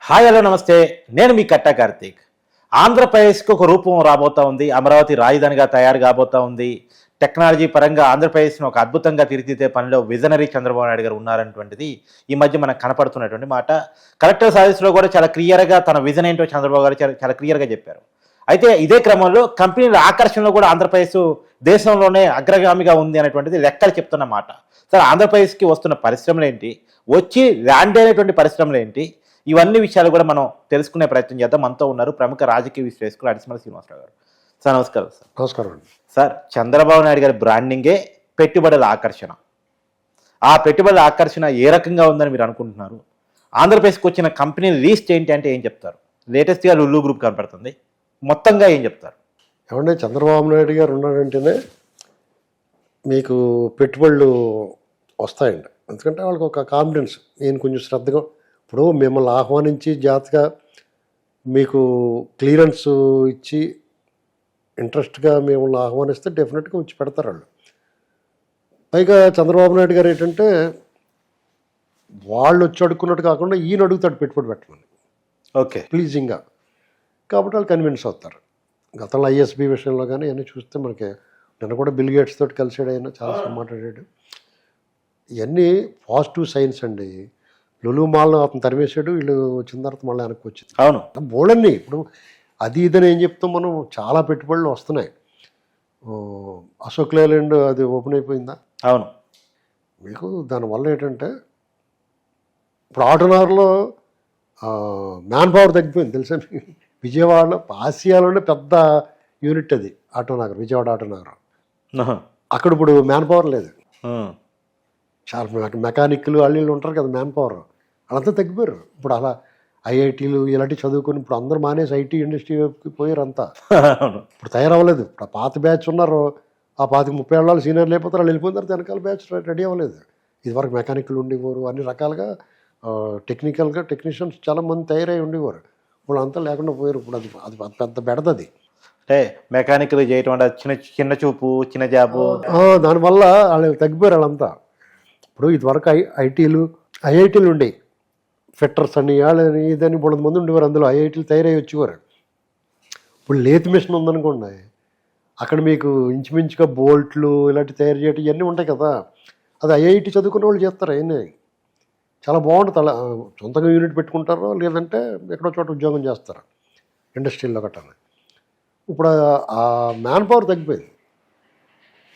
Hi hello నమస్తే. నేను మీ కట్టా కార్తీక్. ఆంధ్రప్రదేశ్కి ఒక రూపం రాబోతా ఉంది. అమరావతి రాజధానిగా తయారు కాబోతా ఉంది. టెక్నాలజీ పరంగా ఆంధ్రప్రదేశ్ను ఒక అద్భుతంగా తీర్చిదిద్దే పనిలో విజనరీ చంద్రబాబు నాయుడు గారు ఉన్నారన్నటువంటిది ఈ మధ్య మనకు కనపడుతున్నటువంటి మాట. కలెక్టర్ సర్వీస్లో కూడా చాలా క్లియర్గా తన విజన్ ఏంటో చంద్రబాబు గారు చాలా క్లియర్గా చెప్పారు. అయితే ఇదే క్రమంలో కంపెనీల ఆకర్షణలో కూడా ఆంధ్రప్రదేశ్ దేశంలోనే అగ్రగామిగా ఉంది అనేటువంటిది లెక్కలు చెప్తున్న మాట. సరే, ఆంధ్రప్రదేశ్కి వస్తున్న పరిశ్రమలు ఏంటి, వచ్చి ల్యాండ్ అయినటువంటి పరిశ్రమలు ఏంటి, ఇవన్నీ విషయాలు కూడా మనం తెలుసుకునే ప్రయత్నం చేద్దాం. మనతో ఉన్నారు ప్రముఖ రాజకీయ విశ్లేషకులు అడిసిమల శ్రీనివాసరావు గారు. సార్ నమస్కారం. సార్ నమస్కారం అండి. సార్, చంద్రబాబు నాయుడు గారి బ్రాండింగే పెట్టుబడుల ఆకర్షణ. ఆ పెట్టుబడుల ఆకర్షణ ఏ రకంగా ఉందని మీరు అనుకుంటున్నారు? ఆంధ్రప్రదేశ్కి వచ్చిన కంపెనీ లీస్ట్ ఏంటి అంటే ఏం చెప్తారు? లేటెస్ట్గా లుల్లు గ్రూప్ కనపడుతుంది, మొత్తంగా ఏం చెప్తారు? ఏమంటే చంద్రబాబు నాయుడు గారు ఉన్నారంటేనే మీకు పెట్టుబడులు వస్తాయండి. ఎందుకంటే వాళ్ళకి ఒక కాన్ఫిడెన్స్. నేను కొంచెం శ్రద్ధగా ఇప్పుడు మిమ్మల్ని ఆహ్వానించి జాగ్రత్తగా మీకు క్లియరెన్స్ ఇచ్చి ఇంట్రెస్ట్గా మిమ్మల్ని ఆహ్వానిస్తే డెఫినెట్గా వచ్చి పెడతారు వాళ్ళు. పైగా చంద్రబాబు నాయుడు గారు ఏంటంటే వాళ్ళు వచ్చి అడుక్కున్నట్టు కాకుండా ఈయన అడుగుతాడు పెట్టుబడి పెట్టమని. ఓకే, ప్లీజింగ్గా. కాబట్టి వాళ్ళు కన్విన్స్ అవుతారు. గతంలో ఐఎస్బి విషయంలో కానీ అన్నీ చూస్తే మనకి నిన్న కూడా బిల్ గేట్స్ తోటి కలిసాడు, ఆయన చాలా మాట్లాడాడు. ఇవన్నీ పాజిటివ్ సైన్స్ అండి. లులు మాల్ను అతను తరిమేశాడు, వీళ్ళు వచ్చిన తర్వాత మళ్ళీ వెనక్కి వచ్చింది. అవును, బోళ్ళన్నీ ఇప్పుడు అది ఇదని ఏం చెప్తాం మనం, చాలా పెట్టుబడులు వస్తున్నాయి. అశోక్ లేలాండ్ అది ఓపెన్ అయిపోయిందా? అవును. మీకు దానివల్ల ఏంటంటే ఇప్పుడు ఆటోనగర్లో మ్యాన్ పవర్ తగ్గిపోయింది తెలుసా? విజయవాడలో ఆసియాలోనే పెద్ద యూనిట్ అది ఆటోనగర్, విజయవాడ ఆటోనగర్. అక్కడ ఇప్పుడు మ్యాన్ పవర్ లేదు. చాలా మెకానిక్లు వాళ్ళు ఉంటారు కదా, మ్యాన్ పవర్ వాళ్ళంతా తగ్గిపోయారు. ఇప్పుడు అలా ఐఐటీలు ఇలాంటివి చదువుకొని ఇప్పుడు అందరూ మానేసి ఐటీ ఇండస్ట్రీ వైపుకి పోయారు అంతా. ఇప్పుడు తయారవ్వలేదు. ఇప్పుడు పాత బ్యాచ్ ఉన్నారు, ఆ 25-30 ఏళ్ళ సీనియర్ లేకపోతే వాళ్ళు వెళ్ళిపోయిన తర్వాత వెనకాల బ్యాచ్ రెడీ అవ్వలేదు. ఇదివరకు మెకానిక్లు ఉండేవారు, అన్ని రకాలుగా టెక్నికల్గా టెక్నీషియన్స్ చాలామంది తయారై ఉండేవారు. ఇప్పుడు అంతా లేకుండా పోయారు. ఇప్పుడు అది అది పెద్ద బెడదది. అంటే మెకానికల్ చేయటం అంటే చిన్న చూపు, చిన్న జాబు, దానివల్ల వాళ్ళు తగ్గిపోయారు వాళ్ళంతా. ఇప్పుడు ఇదివరకు ఐఐటీలు ఉండేవి, ఫిట్టర్స్ అని వాళ్ళని ఇదని 3 మంది ఉండేవారు. అందులో ఐఐటీలు తయారై వచ్చేవారు. ఇప్పుడు లేత్ మిషన్ ఉందనుకోండి, అక్కడ మీకు ఇంచుమించుగా బోల్ట్లు ఇలాంటివి తయారు చేయటం ఇవన్నీ ఉంటాయి కదా, అది ఐఐటీ చదువుకున్న వాళ్ళు చేస్తారు. అవన్నీ చాలా బాగుంటుంది. అలా సొంతంగా యూనిట్ పెట్టుకుంటారు, లేదంటే ఎక్కడో చోట ఉద్యోగం చేస్తారు ఇండస్ట్రీల్లో గట్రా. ఇప్పుడు ఆ మ్యాన్ పవర్ తగ్గిపోయింది,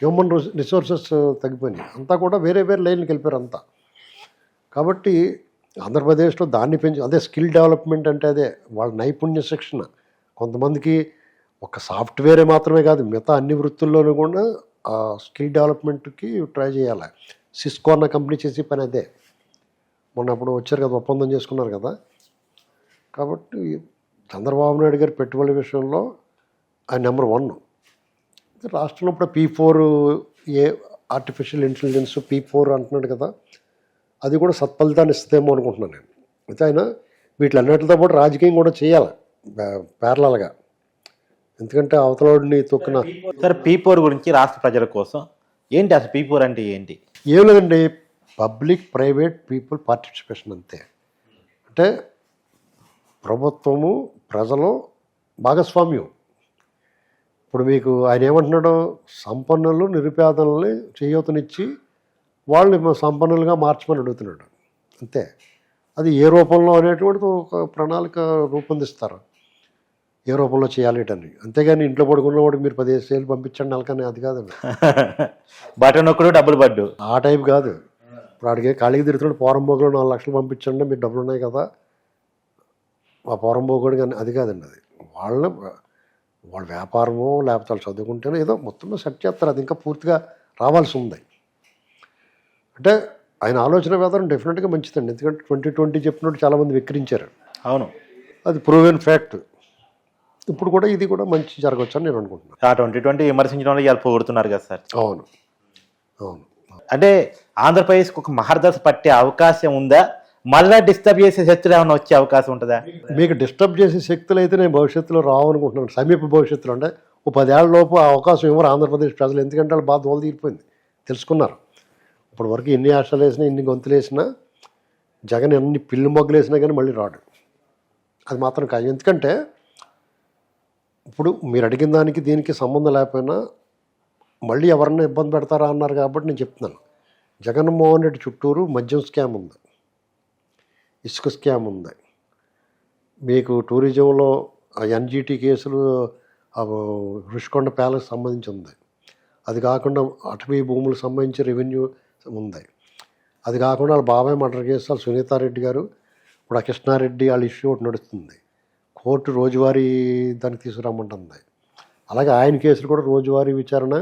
హ్యూమన్ రిసోర్సెస్ తగ్గిపోయినాయి. అంతా కూడా వేరే వేరే లైన్కి వెళ్ళిపోయారు అంతా. కాబట్టి ఆంధ్రప్రదేశ్లో దాన్ని అదే స్కిల్ డెవలప్మెంట్ అంటే అదే వాళ్ళ నైపుణ్య శిక్షణ. కొంతమందికి ఒక సాఫ్ట్వేరే మాత్రమే కాదు, మిగతా అన్ని వృత్తుల్లోనూ కూడా ఆ స్కిల్ డెవలప్మెంట్కి ట్రై చేయాలి. సిస్కో అన్న కంపెనీ చేసే పని అదే. మొన్న అప్పుడు వచ్చారు కదా, ఒప్పందం చేసుకున్నారు కదా. కాబట్టి చంద్రబాబు నాయుడు గారి పెట్టుబడి విషయంలో ఆయన నెంబర్ 1. రాష్ట్రంలో ఇప్పుడు P4 ఆర్టిఫిషియల్ ఇంటెలిజెన్స్ P4 అంటున్నాడు కదా, అది కూడా సత్ఫలితాన్ని ఇస్తుందేమో అనుకుంటున్నాను నేను. అయితే ఆయన వీటిలన్నిటితో పాటు రాజకీయం కూడా చేయాలి ప్యారలల్గా. ఎందుకంటే అవతలవాడిని తొక్కిన. సార్, P4 గురించి రాష్ట్ర ప్రజల కోసం ఏంటి అసలు P4 అంటే ఏంటి? ఏం లేదండి, పబ్లిక్ ప్రైవేట్ పీపుల్ పార్టిసిపేషన్ అంతే. అంటే ప్రభుత్వము ప్రజలు భాగస్వామ్యం. ఇప్పుడు మీకు ఆయన ఏమంటున్నాడు, సంపన్నులు నిరుపేదలని చేయూతనిచ్చి వాళ్ళని సంపన్నులుగా మార్చమని అడుగుతున్నాడు అంతే. అది ఏ రూపంలో అనేటువంటిది ఒక ప్రణాళిక రూపొందిస్తారు, ఏ రూపంలో చేయాలి. అంతేగాని ఇంట్లో పడుకున్నవాడికి మీరు 15 వేలు పంపించండి నెలకని అది కాదండి. బటన్ ఒక్కడు డబ్బులు పడ్డు ఆ టైప్ కాదు. ఇప్పుడు ఆడికి ఖాళీకి తిరుగుతున్నాడు, పోరంబోగులో 4 లక్షలు పంపించండి, మీరు డబ్బులు ఉన్నాయి కదా, ఆ పోరంబోగుడు కానీ అది కాదండి. అది వాళ్ళ వ్యాపారమో లేకపోతే వాళ్ళు చదువుకుంటేనే ఏదో మొత్తం సెట్ చేస్తారు. అది ఇంకా పూర్తిగా రావాల్సి ఉంది. అంటే ఆయన ఆలోచన విధానం డెఫినెట్గా మంచిదండి. ఎందుకంటే 2020 చెప్పినట్టు చాలామంది విక్రించారు. అవును, అది ప్రూవెన్ ఫ్యాక్ట్. ఇప్పుడు కూడా ఇది కూడా మంచి జరగవచ్చు అని నేను అనుకుంటున్నాను. 2020 విమర్శించడం వల్ల ఇవాళ పోగొడుతున్నారు కదా సార్. అవును అవును. అంటే ఆంధ్రప్రదేశ్కి ఒక మహర్దశ పట్టే అవకాశం ఉందా? మళ్ళీ డిస్టర్బ్ చేసే శక్తులు ఏమైనా వచ్చే అవకాశం ఉంటుందా? మీకు డిస్టర్బ్ చేసే శక్తులు అయితే నేను భవిష్యత్తులో రావనుకుంటున్నాను. సమీప భవిష్యత్తులో అంటే ఓ 10 ఏళ్ల లోపు ఆ అవకాశం ఇవ్వరు ఆంధ్రప్రదేశ్ ప్రజలు. ఎందుకంటే వాళ్ళు బాగా దోలు తీరిపోయింది, తెలుసుకున్నారు. ఇప్పటి వరకు ఎన్ని ఆశలు వేసినా, ఎన్ని గొంతులు వేసినా, జగన్ ఎన్ని పిల్లి మొగ్గలు వేసినా కానీ మళ్ళీ రాడు. అది మాత్రం కాదు. ఎందుకంటే ఇప్పుడు మీరు అడిగిన దానికి దీనికి సంబంధం లేకపోయినా మళ్ళీ ఎవరన్నా ఇబ్బంది పెడతారా అన్నారు కాబట్టి నేను చెప్తున్నాను. జగన్మోహన్ రెడ్డి చుట్టూరు మద్యం స్కామ్ ఉంది, ఇసుక స్కామ్ ఉంది, మీకు టూరిజంలో ఎన్జిటి కేసులు రుషికొండ ప్యాలెస్ సంబంధించి ఉంది, అది కాకుండా అటవీ భూములకు సంబంధించి రెవెన్యూ ఉంది, అది కాకుండా వాళ్ళ బాబాయ్ మర్డర్ కేసు వాళ్ళు సునీతారెడ్డి గారు ఇప్పుడు ఆ కృష్ణారెడ్డి వాళ్ళ ఇష్యూ ఒకటి నడుస్తుంది, కోర్టు రోజువారీ దానికి తీసుకురమ్మంటుంది. అలాగే ఆయన కేసులు కూడా రోజువారీ విచారణ,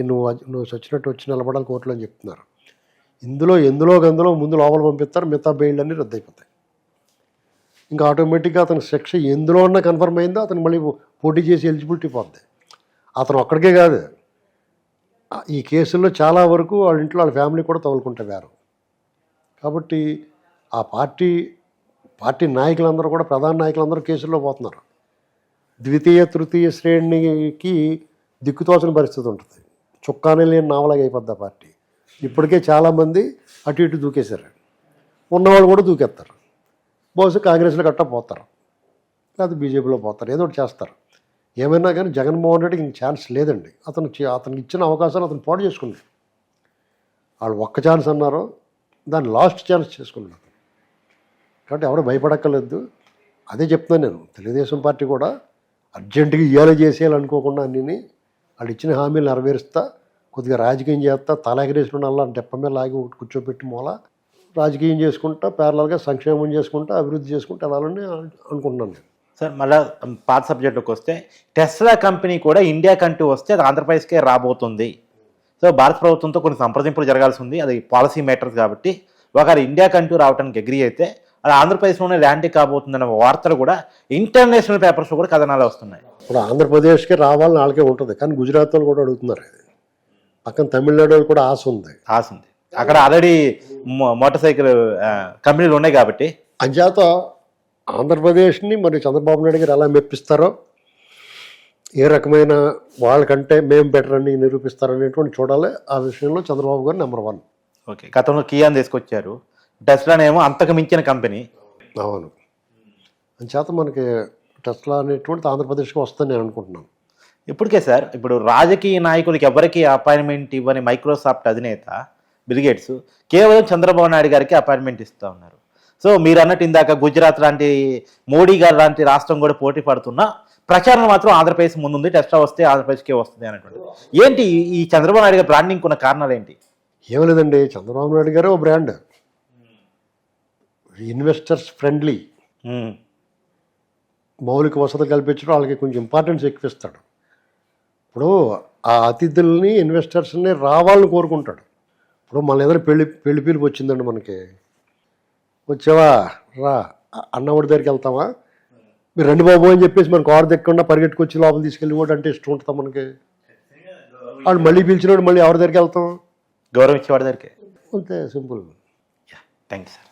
నువ్వు చచ్చినట్టు వచ్చి నిలబడాలి కోర్టులో అని చెప్తున్నారు. ఎందులో గందులో ముందు లోపల పంపిస్తారు, మిగతా బెయిల్ అన్నీ రద్దు అయిపోతాయి. ఇంకా ఆటోమేటిక్గా అతని శిక్ష ఎందులో ఉన్నా కన్ఫర్మ్ అయిందో అతను మళ్ళీ పోటీ చేసి ఎలిజిబిలిటీ పోద్ది. అతను ఒక్కడికే కాదు, ఈ కేసుల్లో చాలా వరకు వాళ్ళ ఇంట్లో వాళ్ళ ఫ్యామిలీ కూడా తగులుకుంటారు వేరు. కాబట్టి ఆ పార్టీ నాయకులందరూ కూడా, ప్రధాన నాయకులందరూ కేసుల్లో పోతున్నారు. ద్వితీయ తృతీయ శ్రేణికి దిక్కుతోచని పరిస్థితి ఉంటుంది. చుక్కానే లేని నావలాగా అయిపోద్ది ఆ పార్టీ. ఇప్పటికే చాలామంది అటు ఇటు దూకేశారు, ఉన్నవాళ్ళు కూడా దూకేస్తారు. బహుశా కాంగ్రెస్లో గట్టా పోతారు, లేదా బీజేపీలో పోతారు, ఏదో ఒకటి చేస్తారు. ఏమైనా కానీ జగన్మోహన్ రెడ్డికి ఇంక ఛాన్స్ లేదండి. అతనికి ఇచ్చిన అవకాశాలు అతను పాడు చేసుకున్నాడు. వాళ్ళు ఒక్క ఛాన్స్ అన్నారో దాన్ని లాస్ట్ ఛాన్స్ చేసుకున్నాడు. కాబట్టి ఎవరు భయపడక్కర్లేదు. అదే చెప్తున్నాను నేను, తెలుగుదేశం పార్టీ కూడా అర్జెంటుగా ఇయ్యాలి చేసేయాలనుకోకుండా అన్నీ వాళ్ళు ఇచ్చిన హామీలు నెరవేరుస్తా, కొద్దిగా రాజకీయం చేస్తా, తల ఎగరేసిన అలా డెప్ప మీద లాగి ఒకటి కూర్చోబెట్టి మూల రాజకీయం చేసుకుంటా, ప్యారలల్గా సంక్షేమం చేసుకుంటా, అభివృద్ధి చేసుకుంటా వెళ్ళాలని అనుకుంటున్నాను నేను. సార్, మళ్ళీ పాత సబ్జెక్టుకి వస్తే, టెస్లా కంపెనీ కూడా ఇండియా కంటూ వస్తే అది ఆంధ్రప్రదేశ్కే రాబోతుంది. సో భారత ప్రభుత్వంతో కొన్ని సంప్రదింపులు జరగాల్సి ఉంది, అది పాలసీ మ్యాటర్స్ కాబట్టి. ఒకరు ఇండియా కంటూ రావడానికి అగ్రీ అయితే అది ఆంధ్రప్రదేశ్లోనే ల్యాండ్ కాబోతుందన్న వార్తలు కూడా ఇంటర్నేషనల్ పేపర్స్లో కూడా కథనాలు వస్తున్నాయి. ఇప్పుడు ఆంధ్రప్రదేశ్కి రావాలని వాళ్ళకే ఉంటుంది, కానీ గుజరాత్ వాళ్ళు కూడా అడుగుతున్నారు. పక్కన తమిళనాడు వాళ్ళు కూడా ఆశ ఉంది. అక్కడ ఆల్రెడీ మోటార్ సైకిల్ కంపెనీలు ఉన్నాయి కాబట్టి. అంచేత ఆంధ్రప్రదేశ్ని మరి చంద్రబాబు నాయుడు గారు ఎలా మెప్పిస్తారో, ఏ రకమైన వాళ్ళకంటే మేము బెటర్ అని నిరూపిస్తారనేటువంటి చూడాలి. ఆ విషయంలో చంద్రబాబు గారు నెంబర్ 1. ఓకే, గతంలో కియాన్ తీసుకొచ్చారు, టెస్లానేమో అంతకు మించిన కంపెనీ. అవును, అంచేత మనకి టెస్లా అనేటువంటిది ఆంధ్రప్రదేశ్కి వస్తుందని నేను అనుకుంటున్నాను. ఇప్పటికే సార్, ఇప్పుడు రాజకీయ నాయకులకి ఎవరికి అపాయింట్మెంట్ ఇవ్వని మైక్రోసాఫ్ట్ అధినేత బిల్ గేట్స్ కేవలం చంద్రబాబు నాయుడు గారికి అపాయింట్మెంట్ ఇస్తూ ఉన్నారు. సో మీరు అన్నట్టు ఇందాక గుజరాత్ లాంటి, మోడీ గారు లాంటి రాష్ట్రం కూడా పోటీ పడుతున్నా ప్రచారం మాత్రం ఆంధ్రప్రదేశ్ ముందుంది, టెస్లా వస్తే ఆంధ్రప్రదేశ్కే వస్తుంది అన్నటువంటి. ఏంటి ఈ చంద్రబాబు నాయుడు గారు బ్రాండింగ్ ఉన్న కారణాలు ఏంటి? ఏమీ లేదండి, చంద్రబాబు నాయుడు గారు ఓ బ్రాండ్, ఇన్వెస్టర్స్ ఫ్రెండ్లీ, మౌలిక వసతులు కల్పించడం వాళ్ళకి కొంచెం ఇంపార్టెన్స్ ఎక్కువిస్తాడు. ఇప్పుడు ఆ అతిథుల్ని, ఇన్వెస్టర్స్ని రావాలని కోరుకుంటాడు. ఇప్పుడు మన ఏదైనా పెళ్లి పిలుపు వచ్చిందండి, మనకి వచ్చావా రా అన్నవాడి దగ్గరికి వెళ్తామా, మీరు రండి బాబు అని చెప్పేసి మన కారు దక్కకుండా పరిగెట్టుకొచ్చి లోపల తీసుకెళ్ళి కూడా అంటే ఇష్టం ఉంటుందా మనకి? వాడు మళ్ళీ పిలిచినవాడు మళ్ళీ ఎవరి దగ్గరికి వెళ్తాం? గౌరవం ఇచ్చేవాడి దగ్గరికి. అంతే సింపుల్. Thank you sir.